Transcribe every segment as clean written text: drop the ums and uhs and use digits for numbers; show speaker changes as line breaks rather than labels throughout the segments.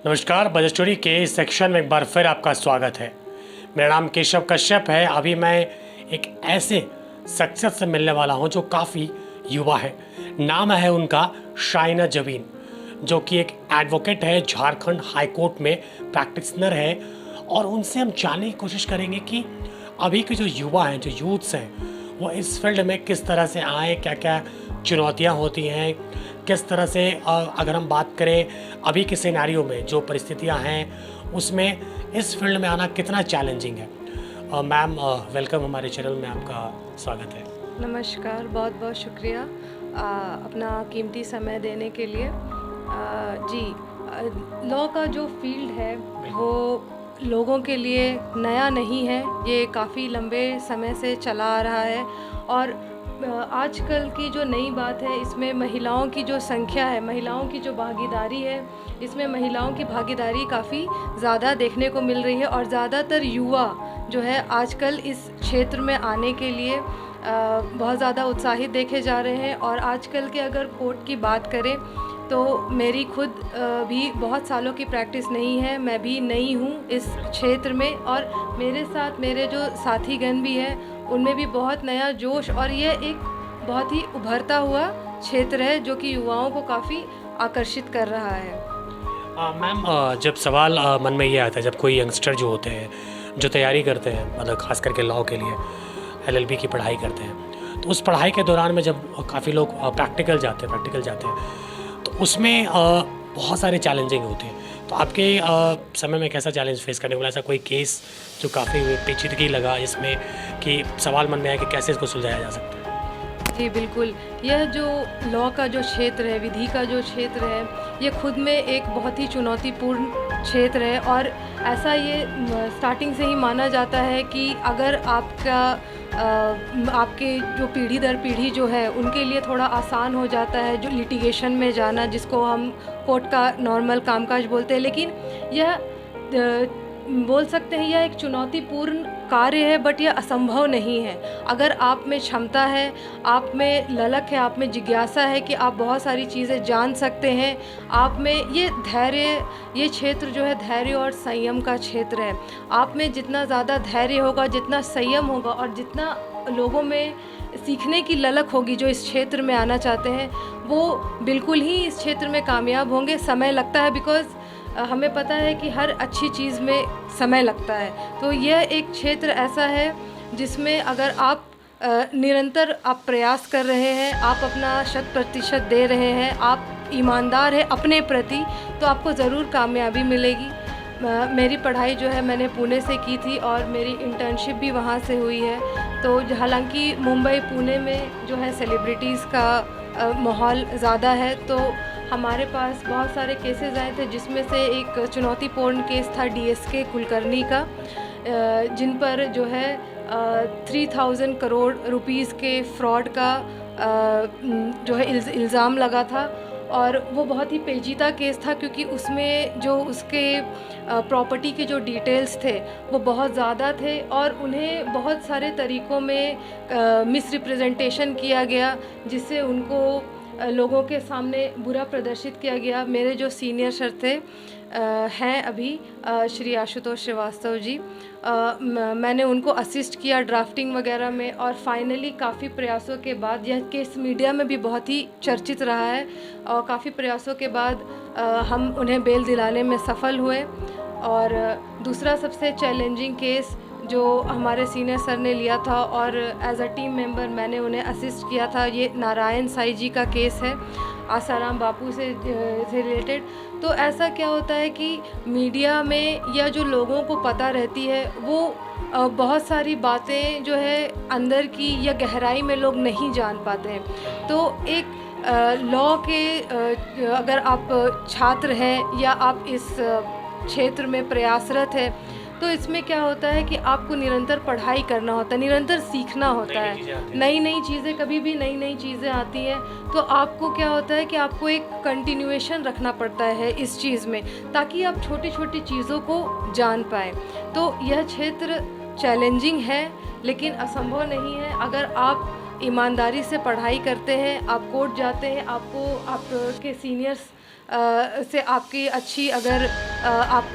नमस्कार, budget story के इस सेक्शन में एक बार फिर आपका स्वागत है। मेरा नाम केशव कश्यप है। अभी मैं एक ऐसे सक्सेस से मिलने वाला हूं जो काफ़ी युवा है। नाम है उनका शाइना जबीन, जो कि एक एडवोकेट है, झारखंड हाई कोर्ट में प्रैक्टिशनर है। और उनसे हम जानने की कोशिश करेंगे कि अभी के जो युवा हैं, जो यूथ्स हैं, वो इस फील्ड में किस तरह से आए, क्या क्या चुनौतियां होती हैं, किस तरह से अगर हम बात करें अभी के सिनेरियो में जो परिस्थितियां हैं उसमें इस फील्ड में आना कितना चैलेंजिंग है। मैम वेलकम, हमारे चैनल में आपका स्वागत है।
नमस्कार, बहुत बहुत शुक्रिया अपना कीमती समय देने के लिए। लॉ का जो फील्ड है वो लोगों के लिए नया नहीं है, ये काफ़ी लंबे समय से चला आ रहा है। और आजकल की जो नई बात है, इसमें महिलाओं की जो संख्या है, महिलाओं की जो भागीदारी है, इसमें महिलाओं की भागीदारी काफ़ी ज़्यादा देखने को मिल रही है। और ज़्यादातर युवा जो है आजकल इस क्षेत्र में आने के लिए बहुत ज़्यादा उत्साहित देखे जा रहे हैं। और आजकल के अगर कोर्ट की बात करें तो मेरी खुद भी बहुत सालों की प्रैक्टिस नहीं है, मैं भी नई हूँ इस क्षेत्र में। और मेरे साथ मेरे जो साथीगण भी हैं उनमें भी बहुत नया जोश, और ये एक बहुत ही उभरता हुआ क्षेत्र है जो कि युवाओं को काफ़ी आकर्षित कर रहा है।
मैम, जब सवाल मन में ये आता है, जब कोई यंगस्टर जो होते हैं, जो तैयारी करते हैं, मतलब खास करके लॉ के लिए LLB की पढ़ाई करते हैं, तो उस पढ़ाई के दौरान में जब काफ़ी लोग प्रैक्टिकल जाते हैं तो उसमें बहुत सारे चैलेंजिंग होते हैं। तो आपके समय में कैसा चैलेंज फेस करने वाला, ऐसा कोई केस जो काफ़ी पेचीदगी लगा जिसमें कि सवाल मन में आया कि कैसे इसको सुलझाया जा सकता है?
जी बिल्कुल, यह जो लॉ का जो क्षेत्र है, विधि का जो क्षेत्र है, ये खुद में एक बहुत ही चुनौतीपूर्ण क्षेत्र है। और ऐसा ये स्टार्टिंग से ही माना जाता है कि अगर आपके जो पीढ़ी दर पीढ़ी जो है उनके लिए थोड़ा आसान हो जाता है जो लिटिगेशन में जाना, जिसको हम कोर्ट का नॉर्मल कामकाज बोलते हैं, लेकिन यह बोल सकते हैं यह एक चुनौतीपूर्ण कार्य है, बट यह असंभव नहीं है। अगर आप में क्षमता है, आप में ललक है, आप में जिज्ञासा है कि आप बहुत सारी चीज़ें जान सकते हैं, आप में ये धैर्य, ये क्षेत्र जो है धैर्य और संयम का क्षेत्र है। आप में जितना ज़्यादा धैर्य होगा, जितना संयम होगा, और जितना लोगों में सीखने की ललक होगी जो इस क्षेत्र में आना चाहते हैं, वो बिल्कुल ही इस क्षेत्र में कामयाब होंगे। समय लगता है, बिकॉज़ हमें पता है कि हर अच्छी चीज़ में समय लगता है। तो यह एक क्षेत्र ऐसा है जिसमें अगर आप निरंतर आप प्रयास कर रहे हैं, आप अपना 100% दे रहे हैं, आप ईमानदार हैं अपने प्रति, तो आपको ज़रूर कामयाबी मिलेगी। मेरी पढ़ाई जो है मैंने पुणे से की थी और मेरी इंटर्नशिप भी वहाँ से हुई है। तो हालांकि मुंबई पुणे में जो है सेलिब्रिटीज़ का माहौल ज़्यादा है, तो हमारे पास बहुत सारे केसेस आए थे, जिसमें से एक चुनौतीपूर्ण केस था DSK कुलकर्णी का, जिन पर जो है 3000 करोड़ रुपीस के फ्रॉड का जो है इल्ज़ाम लगा था। और वो बहुत ही पेचीदा केस था, क्योंकि उसमें जो उसके प्रॉपर्टी के जो डिटेल्स थे वो बहुत ज़्यादा थे, और उन्हें बहुत सारे तरीक़ों में मिसरिप्रेजेंटेशन किया गया, जिससे उनको लोगों के सामने बुरा प्रदर्शित किया गया। मेरे जो सीनियर सर थे हैं अभी श्री आशुतोष श्रीवास्तव जी, मैंने उनको असिस्ट किया ड्राफ्टिंग वगैरह में, और फाइनली काफ़ी प्रयासों के बाद यह केस मीडिया में भी बहुत ही चर्चित रहा है, और काफ़ी प्रयासों के बाद हम उन्हें बेल दिलाने में सफल हुए। और दूसरा सबसे चैलेंजिंग केस जो हमारे सीनियर सर ने लिया था, और एज अ टीम मेंबर मैंने उन्हें असिस्ट किया था, ये नारायण साईं जी का केस है, आसाराम बापू से रिलेटेड। तो ऐसा क्या होता है कि मीडिया में या जो लोगों को पता रहती है, वो बहुत सारी बातें जो है अंदर की या गहराई में लोग नहीं जान पाते हैं। तो एक लॉ के अगर आप छात्र हैं या आप इस क्षेत्र में प्रयासरत है, तो इसमें क्या होता है कि आपको निरंतर पढ़ाई करना होता है, निरंतर सीखना होता है। नई नई चीज़ें, कभी भी नई नई चीज़ें आती हैं, तो आपको क्या होता है कि आपको एक कंटिन्यूएशन रखना पड़ता है इस चीज़ में, ताकि आप छोटी छोटी चीज़ों को जान पाएँ। तो यह क्षेत्र चैलेंजिंग है, लेकिन असंभव नहीं है। अगर आप ईमानदारी से पढ़ाई करते हैं, आप कोर्ट जाते हैं, आपको आपके सीनियर्स से आपकी अच्छी अगर आप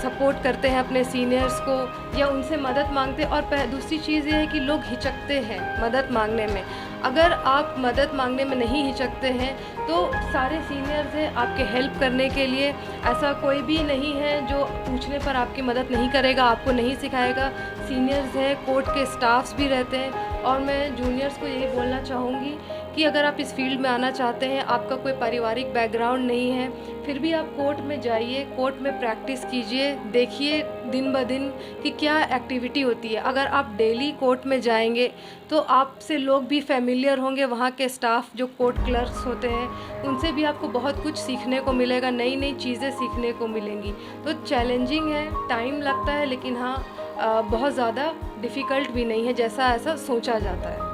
सपोर्ट करते हैं अपने सीनियर्स को या उनसे मदद मांगते हैं। और दूसरी चीज़ ये है कि लोग हिचकते हैं मदद मांगने में। अगर आप मदद मांगने में नहीं हिचकते हैं तो सारे सीनियर्स हैं आपके हेल्प करने के लिए। ऐसा कोई भी नहीं है जो पूछने पर आपकी मदद नहीं करेगा, आपको नहीं सिखाएगा। सीनियर्स हैं, कोर्ट के स्टाफ्स भी रहते हैं। और मैं जूनियर्स को यही बोलना चाहूँगी कि अगर आप इस फील्ड में आना चाहते हैं, आपका कोई पारिवारिक बैकग्राउंड नहीं है, फिर भी आप कोर्ट में जाइए, कोर्ट में प्रैक्टिस कीजिए, देखिए दिन ब दिन कि क्या एक्टिविटी होती है। अगर आप डेली कोर्ट में जाएंगे तो आपसे लोग भी फेमिलियर होंगे, वहाँ के स्टाफ जो कोर्ट क्लर्क्स होते हैं उनसे भी आपको बहुत कुछ सीखने को मिलेगा, नई नई चीज़ें सीखने को मिलेंगी। तो चैलेंजिंग है, टाइम लगता है, लेकिन हाँ बहुत ज़्यादा डिफ़िकल्ट भी नहीं है जैसा ऐसा सोचा जाता है।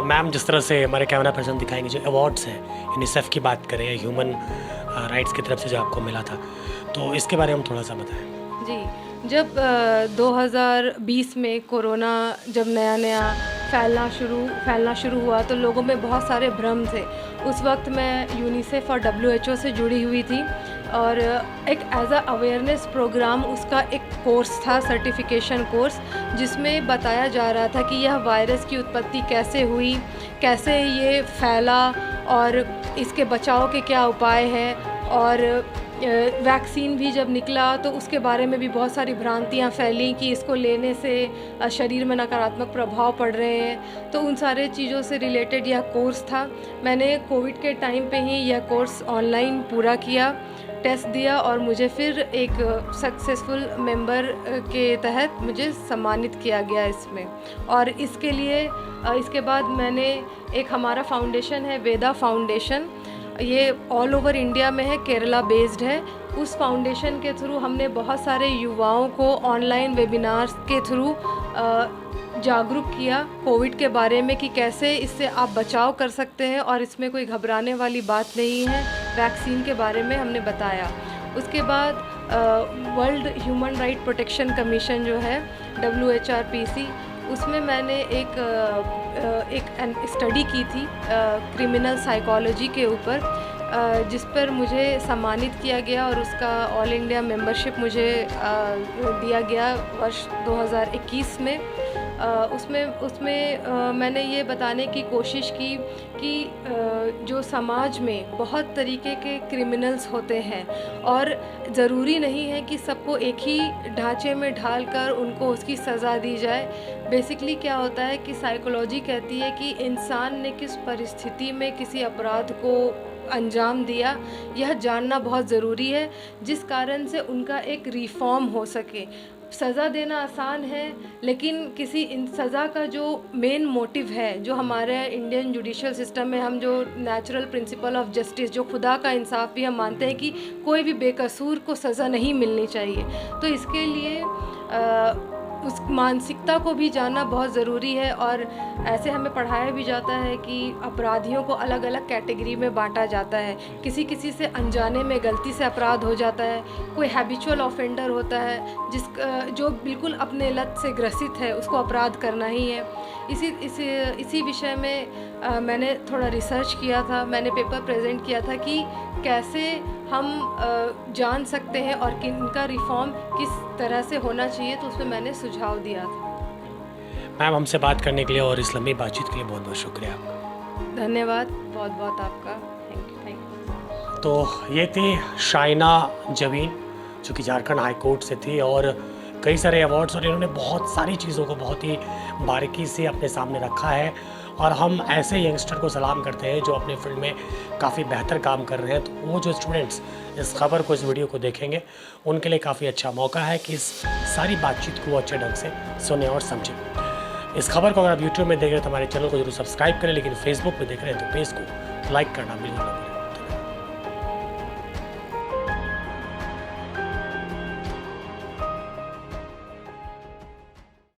मैम, जिस तरह से हमारे कैमरा पर्सन दिखाएंगे जो अवार्ड्स हैं, यूनिसेफ की बात करें, ह्यूमन राइट्स की तरफ से जो आपको मिला था, तो इसके बारे में थोड़ा सा बताएं।
जी, जब 2020 में कोरोना जब नया फैलना शुरू हुआ तो लोगों में बहुत सारे भ्रम थे। उस वक्त मैं यूनिसेफ और WHO से जुड़ी हुई थी और एक एज अ अवेयरनेस प्रोग्राम उसका एक कोर्स था, सर्टिफिकेशन कोर्स, जिसमें बताया जा रहा था कि यह वायरस की उत्पत्ति कैसे हुई, कैसे ये फैला और इसके बचाव के क्या उपाय हैं। और वैक्सीन भी जब निकला तो उसके बारे में भी बहुत सारी भ्रांतियाँ फैली कि इसको लेने से शरीर में नकारात्मक प्रभाव पड़ रहे हैं। तो उन सारे चीज़ों से रिलेटेड यह कोर्स था। मैंने कोविड के टाइम पे ही यह कोर्स ऑनलाइन पूरा किया, टेस्ट दिया और मुझे फिर एक सक्सेसफुल मेंबर के तहत मुझे सम्मानित किया गया इसमें। और इसके लिए इसके बाद मैंने एक हमारा फाउंडेशन है, वेदा फाउंडेशन, ये ऑल ओवर इंडिया में है, केरला बेस्ड है। उस फाउंडेशन के थ्रू हमने बहुत सारे युवाओं को ऑनलाइन वेबिनार्स के थ्रू जागरूक किया कोविड के बारे में कि कैसे इससे आप बचाव कर सकते हैं और इसमें कोई घबराने वाली बात नहीं है। वैक्सीन के बारे में हमने बताया। उसके बाद world human right protection commission जो है WHRPC, उसमें मैंने एक स्टडी की थी क्रिमिनल साइकोलॉजी के ऊपर, जिस पर मुझे सम्मानित किया गया और उसका ऑल इंडिया मेंबरशिप मुझे दिया गया वर्ष 2021 में। उसमें मैंने ये बताने की कोशिश की कि जो समाज में बहुत तरीके के क्रिमिनल्स होते हैं और ज़रूरी नहीं है कि सबको एक ही ढांचे में ढालकर उनको उसकी सज़ा दी जाए। बेसिकली क्या होता है कि साइकोलॉजी कहती है कि इंसान ने किस परिस्थिति में किसी अपराध को अंजाम दिया, यह जानना बहुत ज़रूरी है, जिस कारण से उनका एक रिफॉर्म हो सके। सज़ा देना आसान है, लेकिन किसी सज़ा का जो मेन मोटिव है, जो हमारे इंडियन जुडिशल सिस्टम में हम जो नेचुरल प्रिंसिपल ऑफ जस्टिस, जो खुदा का इंसाफ भी हम मानते हैं कि कोई भी बेकसूर को सज़ा नहीं मिलनी चाहिए। तो इसके लिए उस मानसिकता को भी जानना बहुत ज़रूरी है। और ऐसे हमें पढ़ाया भी जाता है कि अपराधियों को अलग अलग कैटेगरी में बांटा जाता है। किसी से अनजाने में गलती से अपराध हो जाता है, कोई हैबिचुअल ऑफेंडर होता है जो बिल्कुल अपने लत से ग्रसित है, उसको अपराध करना ही है। इसी विषय में मैंने थोड़ा रिसर्च किया था, मैंने पेपर प्रेजेंट किया था कि कैसे हम जान सकते हैं और इनका रिफॉर्म किस तरह से होना चाहिए, तो उसमें मैंने सुझाव दिया था।
मैम, हमसे बात करने के लिए और इस लंबी बातचीत के लिए बहुत बहुत शुक्रिया आपका।
धन्यवाद, बहुत बहुत आपका, थैंक यू।
तो ये थी शाइना जवीन, जो कि झारखंड हाई कोर्ट से थी और कई सारे अवार्ड्स, और इन्होंने बहुत सारी चीज़ों को बहुत ही बारीकी से अपने सामने रखा है। और हम ऐसे यंगस्टर को सलाम करते हैं जो अपने फील्ड में काफ़ी बेहतर काम कर रहे हैं। तो वो जो स्टूडेंट्स इस खबर को, इस वीडियो को देखेंगे, उनके लिए काफ़ी अच्छा मौका है कि इस सारी बातचीत को अच्छे ढंग से सुने और समझें। इस खबर को अगर आप यूट्यूब में देख रहे हैं तो हमारे चैनल को जरूर सब्सक्राइब करें, लेकिन फेसबुक पे देख रहे हैं तो पेज को लाइक करना बिल्कुल ना भूलें।